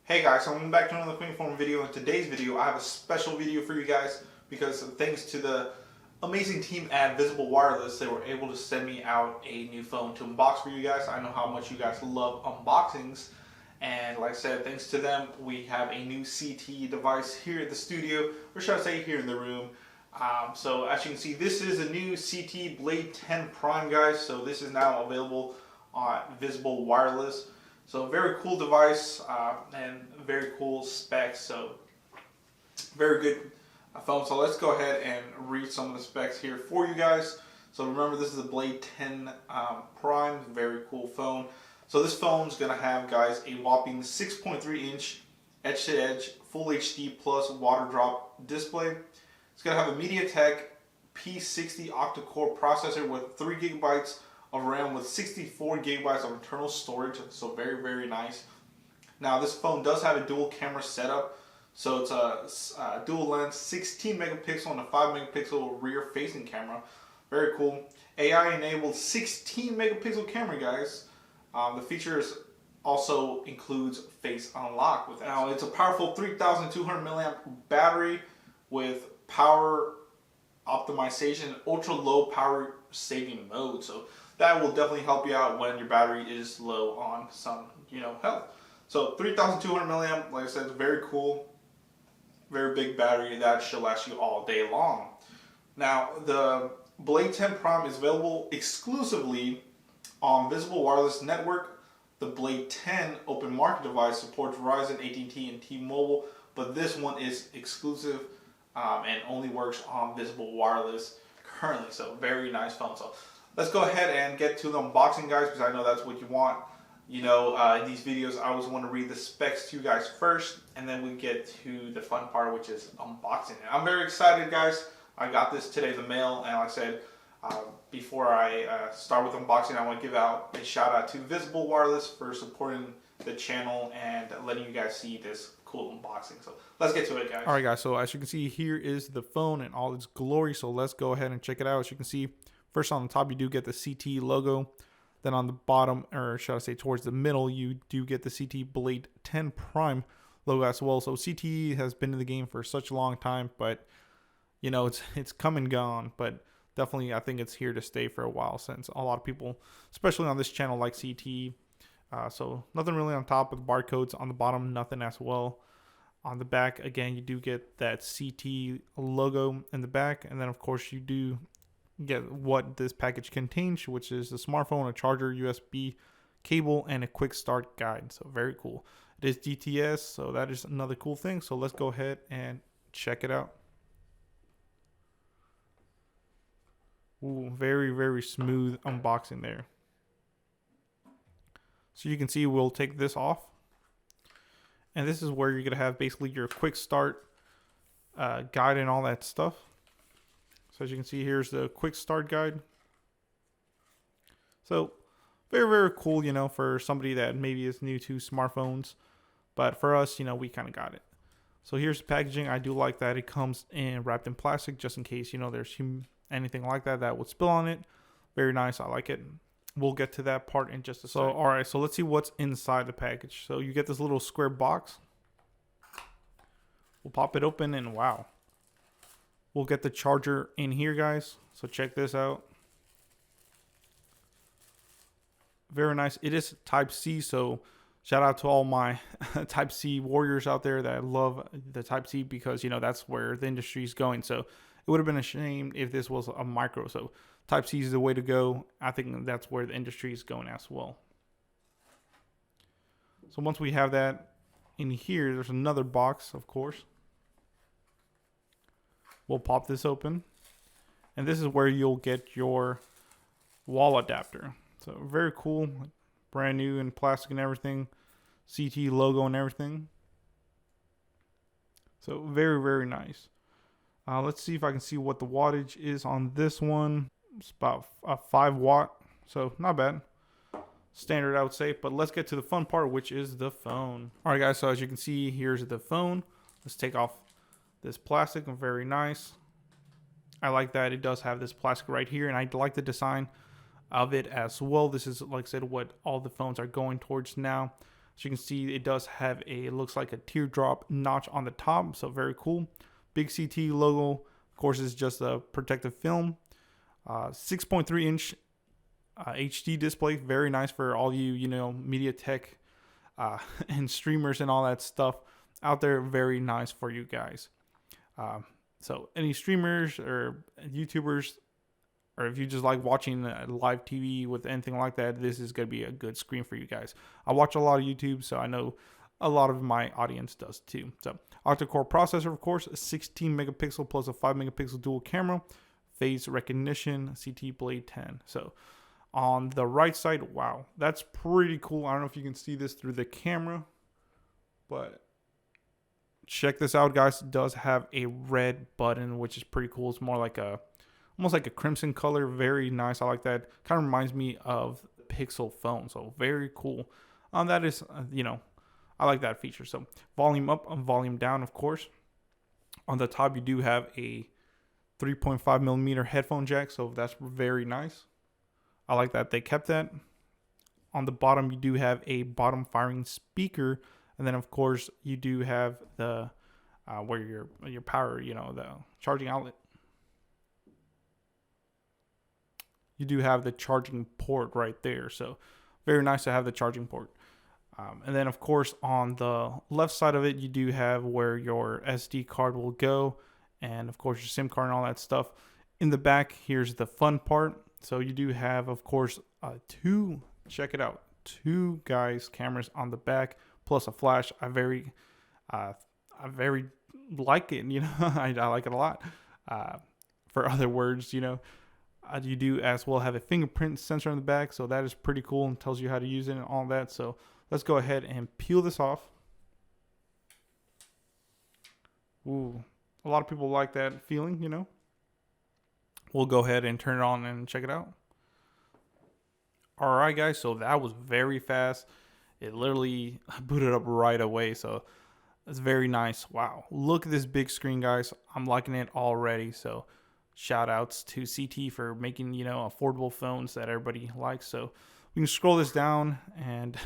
Hey guys, so I'm back to another Queen Form video. In today's video, I have a special video for you guys because thanks to the amazing team at Visible Wireless, they were able to send me out a new phone to unbox for you guys. I know how much you guys love unboxings, and like I said, thanks to them, we have a new ZTE device here at the studio, or should I say here in the room. So as you can see, this is a new ZTE Blade 10 Prime, guys. So this is now available on Visible Wireless. So very cool device and very cool specs. So very good phone. So let's go ahead and read some of the specs here for you guys. So remember, this is a Blade 10 Prime, very cool phone. So this phone's gonna have, guys, a whopping 6.3-inch edge-to-edge Full HD plus water drop display. It's gonna have a MediaTek P60 octa-core processor with 3 gigabytes of RAM with 64 gigabytes of internal storage, so very nice. Now this phone does have a dual camera setup, so it's a dual lens 16 megapixel and a 5 megapixel rear facing camera. Very cool. AI enabled 16 megapixel camera, guys. The features also includes face unlock with it. Now it's a powerful 3,200 milliamp battery with power optimization, ultra low power saving mode. So that will definitely help you out when your battery is low on some, health. So 3,200 milliamp, like I said, very cool, very big battery that should last you all day long. Now the Blade 10 Prime is available exclusively on Visible Wireless Network. The Blade 10 open market device supports Verizon, AT&T, and T-Mobile, but this one is exclusive and only works on Visible Wireless currently. So very nice phone. So let's go ahead and get to the unboxing, guys, because I know that's what you want. In these videos, I always want to read the specs to you guys first, and then we get to the fun part, which is unboxing it. I'm very excited, guys. I got this today in the mail, and like I said, before I start with unboxing, I want to give out a shout out to Visible Wireless for supporting the channel and letting you guys see this cool unboxing. So let's get to it, guys. All right, guys, so as you can see, here is the phone in all its glory. So let's go ahead and check it out. As you can see, first on the top, you do get the ZTE logo. Then on the bottom, or should I say towards the middle, you do get the ZTE Blade 10 Prime logo as well. So ZTE has been in the game for such a long time, but it's come and gone. But definitely, I think it's here to stay for a while, since a lot of people, especially on this channel, like ZTE. So nothing really on top with barcodes. On the bottom, nothing as well. On the back, again, you do get that ZTE logo in the back, and then of course you do get what this package contains, which is a smartphone, a charger, USB cable, and a quick start guide. So very cool. It is DTS, so that is another cool thing. So let's go ahead and check it out. Ooh, very smooth unboxing there. So you can see we'll take this off, and this is where you're gonna have basically your quick start guide and all that stuff. So as you can see, here's the quick start guide. So very cool, for somebody that maybe is new to smartphones, but for us, we kind of got it. So here's the packaging. I do like that it comes in wrapped in plastic, just in case there's anything like that would spill on it. Very nice. I like it. We'll get to that part in just a second. So all right, so let's see what's inside the package. So you get this little square box. We'll pop it open, and wow, we'll get the charger in here, guys. So check this out. Very nice. It is Type-C, so shout out to all my Type-C warriors out there that love the Type-C, because that's where the industry is going. So it would have been a shame if this was a micro. So Type-C is the way to go. I think that's where the industry is going as well. So once we have that in here, there's another box, of course. We'll pop this open, and this is where you'll get your wall adapter. So very cool, brand new in plastic and everything, ZTE logo and everything. So very nice. Let's see if I can see what the wattage is on this one. It's about a 5 watt, so not bad. Standard, I would say. But let's get to the fun part, which is the phone. All right, guys, so as you can see, here's the phone. Let's take off this plastic. Very nice. I like that it does have this plastic right here, and I like the design of it as well. This is, like I said, what all the phones are going towards now. So you can see it does have it looks like a teardrop notch on the top, so very cool. Big CT logo, of course, is just a protective film. 6.3 inch HD display, very nice for all you media tech and streamers and all that stuff out there. Very nice for you guys. So any streamers or YouTubers, or if you just like watching live TV with anything like that, this is going to be a good screen for you guys. I watch a lot of YouTube, so I know a lot of my audience does too. So octa-core processor, of course, a 16 megapixel plus a 5 megapixel dual camera, face recognition, CT Blade 10. So on the right side, wow, that's pretty cool. I don't know if you can see this through the camera, but check this out, guys. It does have a red button, which is pretty cool. It's more like almost like a crimson color. Very nice. I like that. Kind of reminds me of the Pixel phone. So very cool. That is, I like that feature. So volume up and volume down, of course. On the top, you do have a 3.5 millimeter headphone jack. So that's very nice. I like that they kept that. On the bottom, you do have a bottom firing speaker. And then, of course, you do have the where your power, the charging outlet. You do have the charging port right there. So very nice to have the charging port. And then, of course, on the left side of it, you do have where your SD card will go. And, of course, your SIM card and all that stuff. In the back, here's the fun part. So you do have, of course, check it out, two cameras on the back, plus a flash. I very like it, I like it a lot. For other words, you do as well have a fingerprint sensor on the back, so that is pretty cool and tells you how to use it and all that. So let's go ahead and peel this off. Ooh, a lot of people like that feeling, We'll go ahead and turn it on and check it out. All right, guys, so that was very fast. It literally booted up right away, so it's very nice. Wow, look at this big screen, guys. I'm liking it already. So shout outs to CT for making, affordable phones that everybody likes. So we can scroll this down, and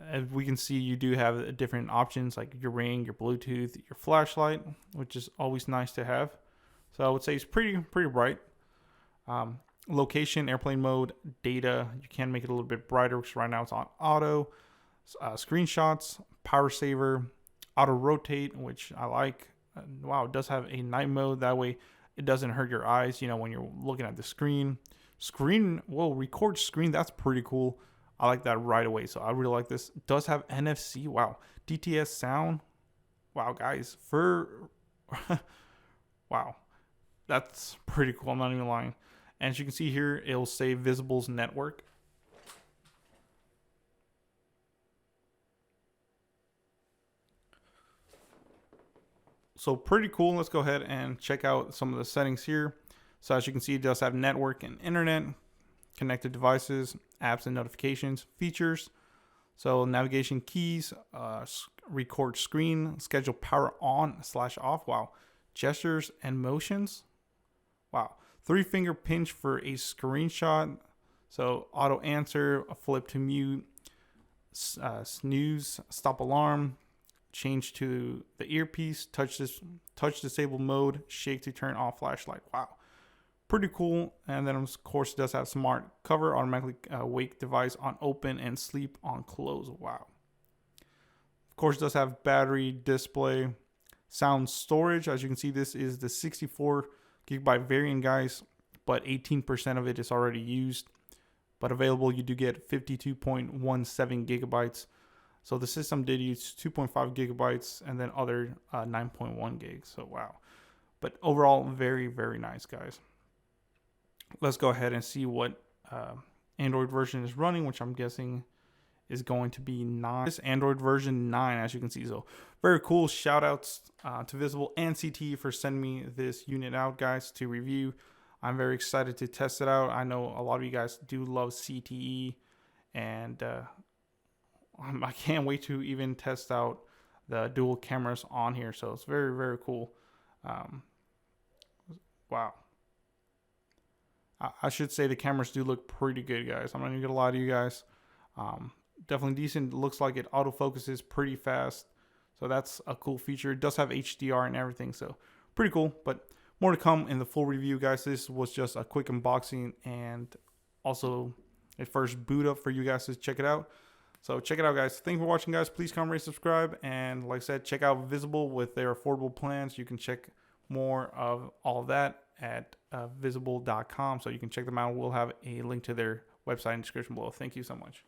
as we can see, you do have different options like your ring, your Bluetooth, your flashlight, which is always nice to have. So I would say it's pretty bright. Location, airplane mode, data. You can make it a little bit brighter because right now it's on auto. Screenshots, power saver, auto rotate, which I like. Wow, it does have a night mode. That way it doesn't hurt your eyes, when you're looking at the screen. Record screen. That's pretty cool. I like that right away. So I really like this. It does have NFC. Wow. DTS sound. Wow, guys. Wow. That's pretty cool. I'm not even lying. And as you can see here, it'll say Visible's network. So pretty cool. Let's go ahead and check out some of the settings here. So as you can see, it does have network and internet, connected devices, apps and notifications, features. So navigation keys, record screen, schedule power on/off. Wow. Gestures and motions. Wow. 3-finger pinch for a screenshot. So auto answer, a flip to mute, snooze, stop alarm, change to the earpiece, touch disable mode, shake to turn off flashlight. Wow. Pretty cool. And then of course it does have smart cover, automatically wake device on open and sleep on close. Wow. Of course it does have battery, display, sound storage. As you can see, this is the 64 gigabyte variant, guys, but 18% of it is already used. But available, you do get 52.17 gigabytes. So the system did use 2.5 gigabytes and then other 9.1 gigs. So wow. But overall, very, very nice, guys. Let's go ahead and see what Android version is running, which I'm guessing is going to be 9. This Android version 9, as you can see. So very cool. Shout outs to Visible and CT for sending me this unit out, guys, to review. I'm very excited to test it out. I know a lot of you guys do love CTE, and I can't wait to even test out the dual cameras on here. So it's very, very cool. Wow. I should say the cameras do look pretty good, guys. I'm not even gonna lie to you guys. definitely decent. It looks like it autofocuses pretty fast, so that's a cool feature. It does have HDR and everything, so pretty cool. But more to come in the full review, guys. This was just a quick unboxing and also a first boot up for you guys to check it out. So check it out, guys. Thanks for watching, guys. Please comment, rate, subscribe, and like I said, check out Visible with their affordable plans. You can check more of all of that at visible.com, so you can check them out. We'll have a link to their website in the description below. Thank you so much.